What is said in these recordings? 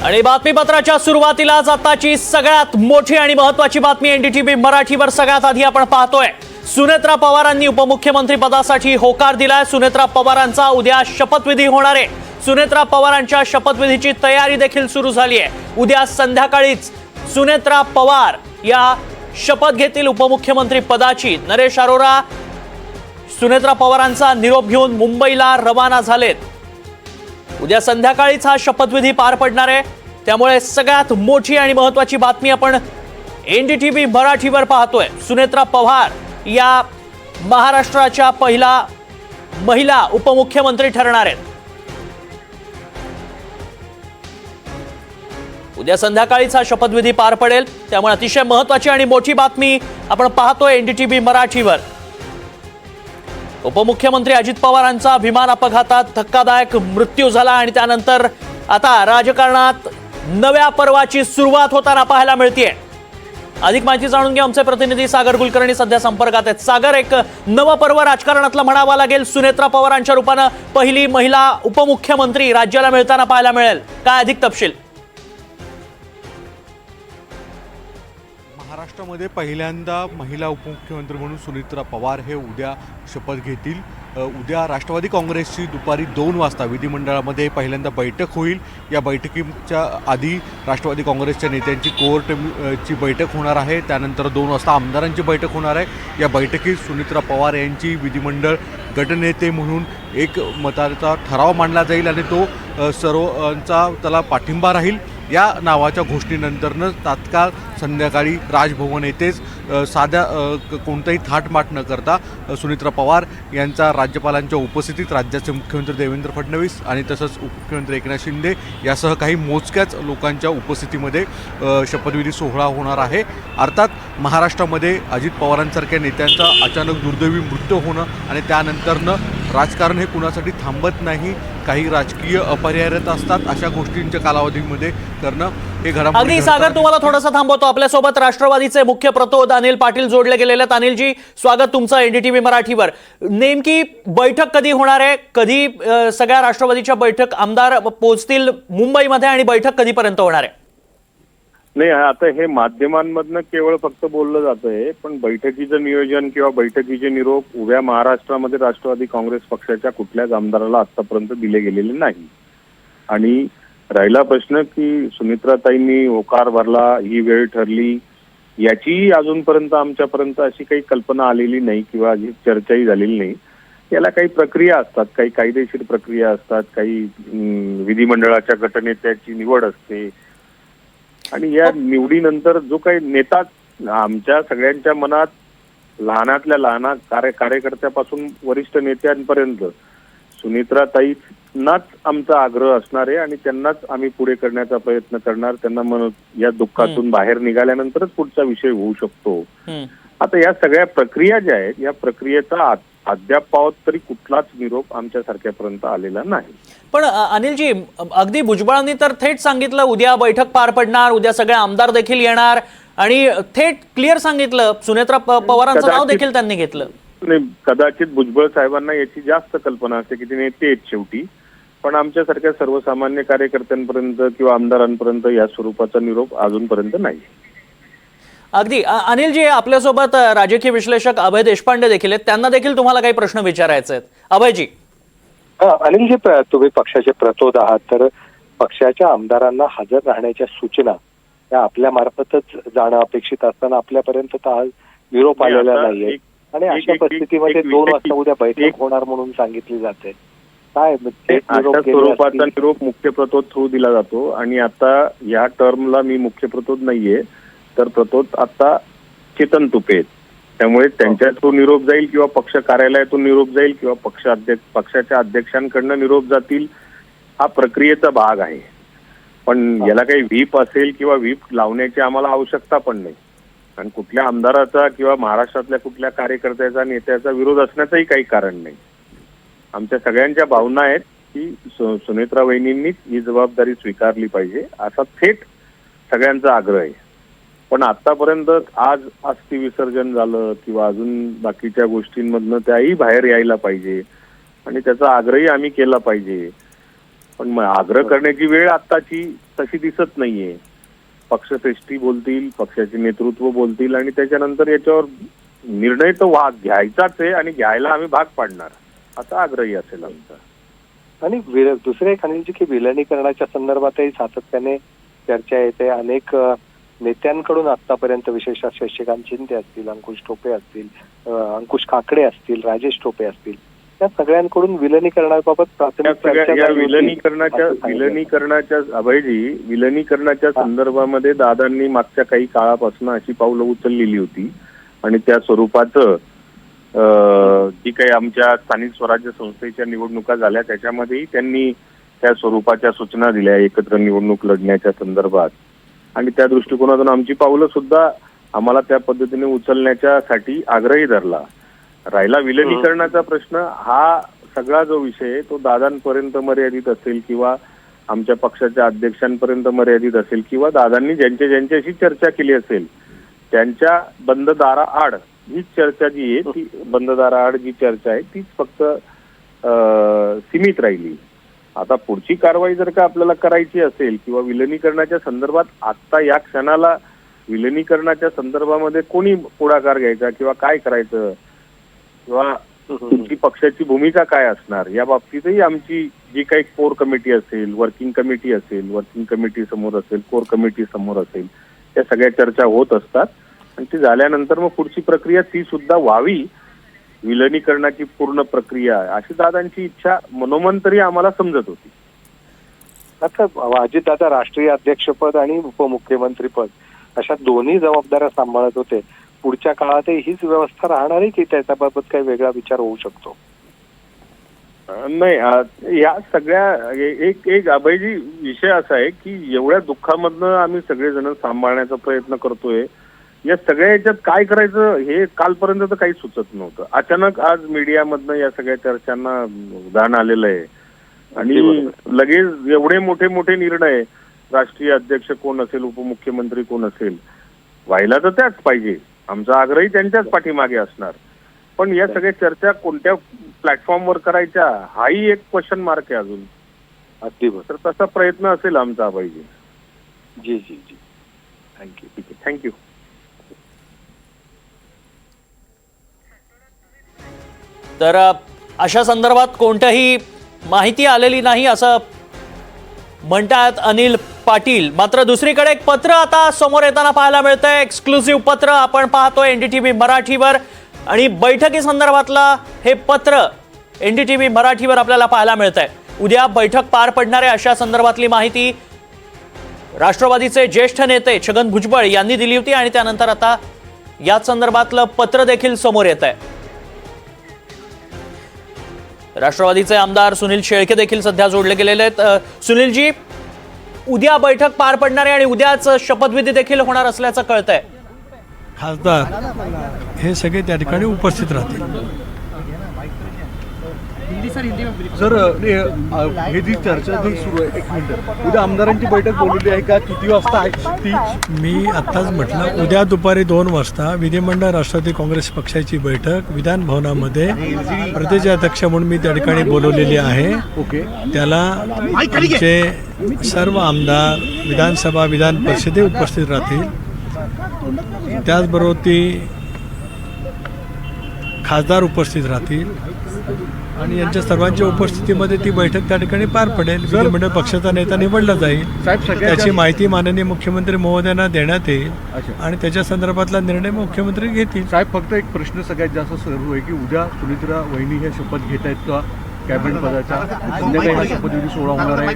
आणि बातमीपत्राच्या सुरुवातीलाच आताची सगळ्यात मोठी आणि महत्त्वाची बातमी एनडीटीव्ही मराठीवर सगळ्यात आधी आपण पाहतोय। सुनेत्रा पवारांनी उपमुख्यमंत्री पदासाठी होकार दिलाय। सुनेत्रा पवारांचा उद्या शपथविधी होणार आहे। सुनेत्रा पवारांच्या शपथविधीची तयारी देखील सुरू झाली आहे। उद्या संध्याकाळीच सुनेत्रा पवार या शपथ घेतील उपमुख्यमंत्री पदाची। नरेश अरोरा सुनेत्रा पवारांचा निरोप घेऊन मुंबईला रवाना झालेत। उद्या संध्याकाळीच हा शपथविधी पार पडणार आहे। त्यामुळे सगळ्यात मोठी आणि महत्त्वाची बातमी आपण एनडीटीव्ही मराठीवर पाहतोय। सुनेत्रा पवार या महाराष्ट्राच्या पहिला महिला उपमुख्यमंत्री ठरणार आहेत। उद्या संध्याकाळीच हा शपथविधी पार पडेल। त्यामुळे अतिशय महत्त्वाची आणि मोठी बातमी आपण पाहतोय एनडीटीव्ही मराठीवर। उपमुख्यमंत्री अजित पवारांचा विमान अपघातात धक्कादायक मृत्यू झाला आणि त्यानंतर आता राजकारणात नव्या पर्वाची सुरुवात होताना पाहायला मिळतेय। अधिक माहिती जाणून घेऊ आमचे प्रतिनिधी सागर कुलकर्णी सध्या संपर्कात आहेत। सागर, एक नवं पर्व राजकारणातलं म्हणावं लागेल। सुनेत्रा पवारांच्या रूपानं पहिली महिला उपमुख्यमंत्री राज्याला मिळताना पाहायला मिळेल। काय अधिक तपशील? महाराष्ट्रामध्ये पहिल्यांदा महिला उपमुख्यमंत्री म्हणून सुनेत्रा पवार हे उद्या शपथ घेतील। उद्या राष्ट्रवादी काँग्रेसची दुपारी 2 वाजता विधिमंडळामध्ये पहिल्यांदा बैठक होईल। या बैठकीच्या आधी राष्ट्रवादी काँग्रेसच्या नेत्यांची कोर्टची बैठक होणार आहे। त्यानंतर 2 वाजता आमदारांची बैठक होणार आहे। या बैठकीत सुनेत्रा पवार यांची विधिमंडळ गटनेते म्हणून एक मताचा ठराव मांडला जाईल आणि तो सर्वांचा त्याला पाठिंबा राहील। या नावाच्या घोषणेनंतरनं तात्काळ संध्याकाळी राजभवन येथेच साध्या कोणताही थाटमाट न करता सुनेत्रा पवार यांचा राज्यपालांच्या उपस्थितीत राज्याचे मुख्यमंत्री देवेंद्र फडणवीस आणि तसंच उपमुख्यमंत्री एकनाथ शिंदे यासह काही मोजक्याच लोकांच्या उपस्थितीमध्ये शपथविधी सोहळा होणार आहे। अर्थात महाराष्ट्रामध्ये अजित पवारांसारख्या नेत्यांचा अचानक दुर्दैवी मृत्यू होणं आणि त्यानंतरनं राजकारण हे कुणासाठी थांबत नाही, काही राजकीय अपरिहार्यत असतात, अशा गोष्टींच्या कालावधीमध्ये करणं हे घडामोडी। अगदी सागर, तुम्हाला थोडंसं थांबवतो। आपल्यासोबत राष्ट्रवादीचे मुख्य प्रतोद अनिल पाटील जोडले गेलेले आहेत। अनिलजी, स्वागत तुमचं एनडीटीव्ही मराठीवर। नेमकी बैठक कधी होणार आहे? कधी सगळ्या राष्ट्रवादीच्या बैठक आमदार पोहोचतील मुंबईमध्ये आणि बैठक कधीपर्यंत होणार आहे? नाही, आता हे माध्यमांमधनं केवळ फक्त बोललं जातंय, पण बैठकीचं नियोजन किंवा बैठकीचे निरोप उभ्या महाराष्ट्रामध्ये राष्ट्रवादी काँग्रेस पक्षाच्या कुठल्याच आमदाराला आतापर्यंत दिले गेलेले नाही। आणि राहिला प्रश्न की सुनेत्राताईंनी होकार भरला, ही वेळ ठरली, याची अजूनपर्यंत आमच्यापर्यंत अशी काही कल्पना आलेली नाही किंवा चर्चाही झालेली नाही। याला काही प्रक्रिया असतात, काही कायदेशीर प्रक्रिया असतात, काही विधिमंडळाच्या गटनेत्याची निवड असते आणि या निवडीनंतर जो काही नेता आमच्या सगळ्यांच्या मनात लहानातल्या लहान कार्यकर्त्यापासून वरिष्ठ नेत्यांपर्यंत सुनेत्राताईंनाच आमचा आग्रह असणार आहे आणि त्यांनाच आम्ही पुढे करण्याचा प्रयत्न करणार। त्यांना या दुःखातून बाहेर निघाल्यानंतरच पुढचा विषय होऊ शकतो। आता या सगळ्या प्रक्रिया ज्या आहेत, या प्रक्रियेचा अद्याप तरी कुठलाच निरोप आमच्यासारख्यापर्यंत आलेला नाही। पण अनिलजी, अगदी भुजबळांनी तर थेट सांगितलं उद्या बैठक पार पडणार, उद्या सगळे आमदार देखील येणार आणि थेट क्लिअर सांगितलं, सुनेत्रा पवारांचं नाव देखील त्यांनी घेतलं। नाही, कदाचित भुजबळ साहेबांना याची जास्त कल्पना असते की ते नेते आहेत शेवटी, पण आमच्यासारख्या सर्वसामान्य कार्यकर्त्यांपर्यंत किंवा आमदारांपर्यंत या स्वरूपाचा निरोप अजूनपर्यंत नाही। अगदी अनिलजी, आपल्यासोबत राजकीय विश्लेषक अभय देशपांडे देखील आहेत। त्यांना देखील तुम्हाला काही प्रश्न विचारायचे आहेत। अभयजी। अनिलजी, तुम्ही पक्षाचे प्रतोद आहात, तर पक्षाच्या आमदारांना हजर राहण्याच्या सूचना या आपल्या मार्फतच जाणं अपेक्षित असताना आपल्यापर्यंत तर निरोप आलेला नाहीये आणि अशा परिस्थितीमध्ये 2 वाजता उद्या बैठक होणार म्हणून सांगितली जाते। काय अशा स्वरूपाचा निरोप मुख्य प्रतोद थ्रू दिला जातो आणि आता या टर्मला मी मुख्य प्रतोद नाहीये, तर प्रतोद आता चेतन तुपे आहेत। त्यामुळे त्यांच्या थ्रू निरोप जाईल किंवा पक्ष कार्यालयातून निरोप जाईल किंवा पक्षाच्या अध्यक्षांकडनं निरोप जातील, हा प्रक्रियेचा भाग आहे। पण याला काही व्हीप असेल किंवा व्हीप लावण्याची आम्हाला आवश्यकता पण नाही आणि कुठल्या आमदाराचा किंवा महाराष्ट्रातल्या कुठल्या कार्यकर्त्याचा नेत्याचा विरोध असण्याचंही काही कारण नाही। आमच्या सगळ्यांच्या भावना आहेत की सुनेत्रा वहिनींनीच ही जबाबदारी स्वीकारली पाहिजे, असा थेट सगळ्यांचा आग्रह आहे। पण आतापर्यंत आज अस्थि विसर्जन झालं किंवा अजून बाकीच्या गोष्टींमधनं त्याही बाहेर यायला पाहिजे आणि त्याचा आग्रही आम्ही केला पाहिजे। पण मग आग्रह करण्याची वेळ आत्ताची तशी दिसत नाहीये. पक्षश्रेष्ठी बोलतील, पक्षाचे नेतृत्व बोलतील आणि त्याच्यानंतर याच्यावर निर्णय तर घ्यायचाच आहे आणि घ्यायला आम्ही भाग पाडणार असा आग्रही असेल आमचा. आणि दुसरे एक अनिलजी की विलनीकरणाच्या संदर्भातही सातत्याने चर्चा येते. अनेक नेत्यांकडून आतापर्यंत विशेषतः शशिकांत शिंदे असतील, अंकुश टोपे असतील, अंकुश काकडे असतील, राजेश टोपे असतील, या सगळ्यांकडून विलनीकरणाबाबत प्राथमिक विलनीकरणाच्या संदर्भामध्ये दादांनी मागच्या काही काळापासून अशी पावलं उचललेली होती आणि त्या स्वरूपाचं जी काही आमच्या स्थानिक स्वराज्य संस्थेच्या निवडणुका झाल्या त्याच्यामध्येही त्यांनी त्या स्वरूपाच्या सूचना दिल्या एकत्र निवडणूक लढण्याच्या संदर्भात आणि त्या दृष्टिकोनातून आमची पावलं सुद्धा आम्हाला त्या पद्धतीने उचलण्याच्यासाठी आग्रही धरला. राहिला विलनीकरणाचा प्रश्न, हा सगळा जो विषय आहे तो दादांपर्यंत मर्यादित असेल किंवा आमच्या पक्षाच्या अध्यक्षांपर्यंत मर्यादित असेल किंवा दादांनी ज्यांच्याशी चर्चा केली असेल त्यांच्या बंद दाराआड ही चर्चा जी आहे ती बंद दाराआड जी चर्चा आहे तीच फक्त सीमित राहिली. आता पुढची कारवाई जर का आपल्याला करायची असेल किंवा विलनीकरणाच्या संदर्भात आत्ता या क्षणाला विलनीकरणाच्या संदर्भामध्ये कोणी पुढाकार घ्यायचा किंवा काय करायचं किंवा तुमची पक्षाची भूमिका काय असणार या बाबतीतही आमची जी काही कोर कमिटी असेल, वर्किंग कमिटी असेल, वर्किंग कमिटी समोर असेल, कोर कमिटी समोर असेल, त्या सगळ्या चर्चा होत असतात आणि ती झाल्यानंतर मग पुढची प्रक्रिया ती सुद्धा व्हावी, विलनीकरणाची पूर्ण प्रक्रिया अशी दादांची इच्छा मनोमन आम्हाला समजत होती. आता अजितदादा राष्ट्रीय अध्यक्षपद आणि उपमुख्यमंत्रीपद अशा दोन्ही जबाबदाऱ्या सांभाळत होते. पुढच्या काळातही हीच व्यवस्था राहणार आहे की त्याच्याबाबत काही वेगळा विचार होऊ शकतो? नाही, या सगळ्या एक अभयजी विषय असा आहे की एवढ्या दुःखामधनं आम्ही सगळेजण सांभाळण्याचा प्रयत्न करतोय. या सगळ्या याच्यात काय करायचं हे कालपर्यंत तर काही सुचत नव्हतं. अचानक आज मीडियामधनं या सगळ्या चर्चांना उधाण आलेलं आहे आणि लगेच एवढे मोठे मोठे निर्णय, राष्ट्रीय अध्यक्ष कोण असेल, उपमुख्यमंत्री कोण असेल, व्हायला तर त्याच पाहिजे. आमचा आग्रही त्यांच्याच पाठीमागे असणार. पण या सगळ्या चर्चा कोणत्या प्लॅटफॉर्मवर करायच्या हाही एक क्वेश्चन मार्क आहे अजून. अगदी तर तसा प्रयत्न असेल आमचा पाहिजे. जी जी जी, थँक्यू. ठीक आहे, थँक्यू. तर अशा संदर्भात कोणत्याही माहिती आलेली नाही असं म्हणतात अनिल पाटील. मात्र दुसरीकडे एक पत्र आता समोर येताना पाहायला मिळतंय, एक्सक्लुसिव्ह पत्र आपण पाहतोय NDTV मराठीवर आणि बैठकी संदर्भातलं हे पत्र NDTV मराठीवर आपल्याला पाहायला मिळतंय. उद्या बैठक पार पडणार आहे अशा संदर्भातली माहिती राष्ट्रवादीचे ज्येष्ठ नेते छगन भुजबळ यांनी दिली होती आणि त्यानंतर आता याच संदर्भातलं पत्र देखील समोर येत आहे. राष्ट्रवादीचे आमदार सुनील शेळके देखील सध्या जोडले गेलेले आहेत. सुनीलजी, उद्या बैठक पार पडणार आहे आणि उद्याच शपथविधी देखील होणार असल्याचं कळतंय. खासदार हे सगळे त्या ठिकाणी उपस्थित राहतील. सर, हे जी चर्चा जी सुरू आहे, एक मिनिट, उद्या आमदारांची बैठक बोलवली आहे का? किती वाजता आहे ती? मी आत्ताच म्हटलं, उद्या दुपारी 2 वाजता विधिमंडळ राष्ट्रवादी काँग्रेस पक्षाची बैठक विधान भवनामध्ये प्रदेशाध्यक्ष म्हणून मी त्या ठिकाणी बोलवलेली आहे. ओके. त्याला आमचे सर्व आमदार विधानसभा विधान परिषदे उपस्थित राहतील. त्याचबरोबर ती खासदार उपस्थित राहतील आणि यांच्या सर्वांच्या उपस्थितीमध्ये ती बैठक त्या ठिकाणी पार पडेल. विधिमंडळ पक्षाचा नेता निवडला जाईल. त्याची माहिती माननीय मुख्यमंत्री महोदयांना देण्यात येईल आणि त्याच्या संदर्भातला निर्णय मुख्यमंत्री घेतील. साहेब, फक्त एक प्रश्न सगळ्यात जास्त सुरू आहे की उद्या सुनित्रा वहिनी हे शपथ घेत आहेत का कॅबिनेट पदाच्या? संध्याकाळी हा शपथविधी सोहळा होणार आहे,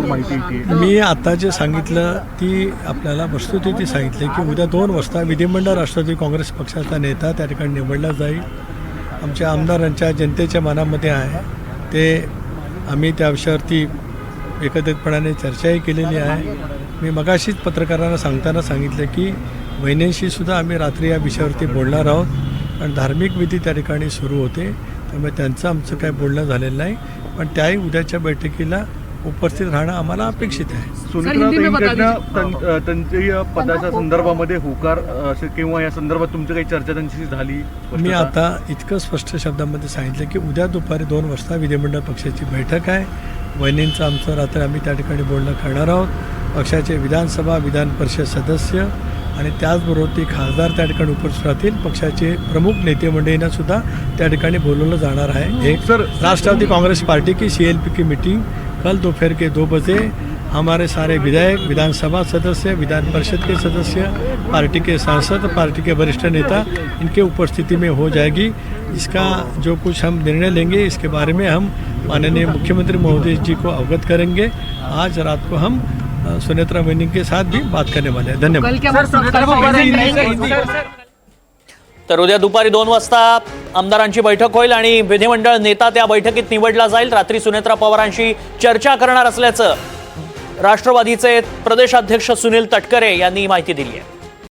माहिती येते. मी आता जे सांगितलं ती आपल्याला वस्तुस्थिती सांगितली की उद्या 2 वाजता विधिमंडळ राष्ट्रवादी काँग्रेस पक्षाचा नेता त्या ठिकाणी निवडला जाईल. आमच्या आमदारांच्या जनतेच्या मनामध्ये आहे ते आम्ही त्या विषयावरती एकत्रितपणाने चर्चाही केलेली आहे. मी मगाशीच पत्रकारांना सांगताना सांगितलं की वहिनींशी सुद्धा आम्ही रात्री या विषयावरती बोलणार आहोत आणि धार्मिक विधी त्या ठिकाणी सुरू होते. त्यामुळे त्यांचं आमचं काही बोलणं झालेलं नाही, पण त्याही उद्याच्या बैठकीला उपस्थित राहणं आम्हाला अपेक्षित आहे. सुनित्रा त्यांच्या पदाच्या संदर्भामध्ये होकार किंवा या संदर्भात तुमची काही चर्चा त्यांची झाली? मी आता इतकं स्पष्ट शब्दामध्ये सांगितलं की उद्या दुपारी 2 वाजता विधिमंडळ पक्षाची बैठक आहे. वहिनींचं आमचं रात्री आम्ही त्या ठिकाणी बोलणं करणार आहोत. पक्षाचे विधानसभा विधान परिषद सदस्य आणि त्याचबरोबर ते खासदार त्या ठिकाणी उपस्थित राहतील. पक्षाचे प्रमुख नेते मंडळींना सुद्धा त्या ठिकाणी बोलवलं जाणार आहे. एक राष्ट्रवादी कांग्रेस पार्टी की CLP की मीटिंग कल दोपहर के 2 बजे हमारे सारे विधायक, विधानसभा सदस्य, विधान परिषद के सदस्य, पार्टी के सांसद, पार्टी के वरिष्ठ नेता, इनके उपस्थिति में हो जाएगी. इसका जो कुछ हम निर्णय लेंगे इसके बारे में हम माननीय मुख्यमंत्री महोदय जी को अवगत करेंगे. आज रात को हम सुनेत्रा वहिनी के साथ भी बात करने वाले हैं. धन्यवाद. तर उद्या दुपारी 2 वाजता आमदारांची बैठक होईल आणि विधिमंडळ नेता त्या बैठकीत निवडला जाईल. रात्री सुनेत्रा पवारांशी चर्चा करणार असल्याचं राष्ट्रवादीचे प्रदेशाध्यक्ष सुनील तटकरे यांनी माहिती दिली आहे.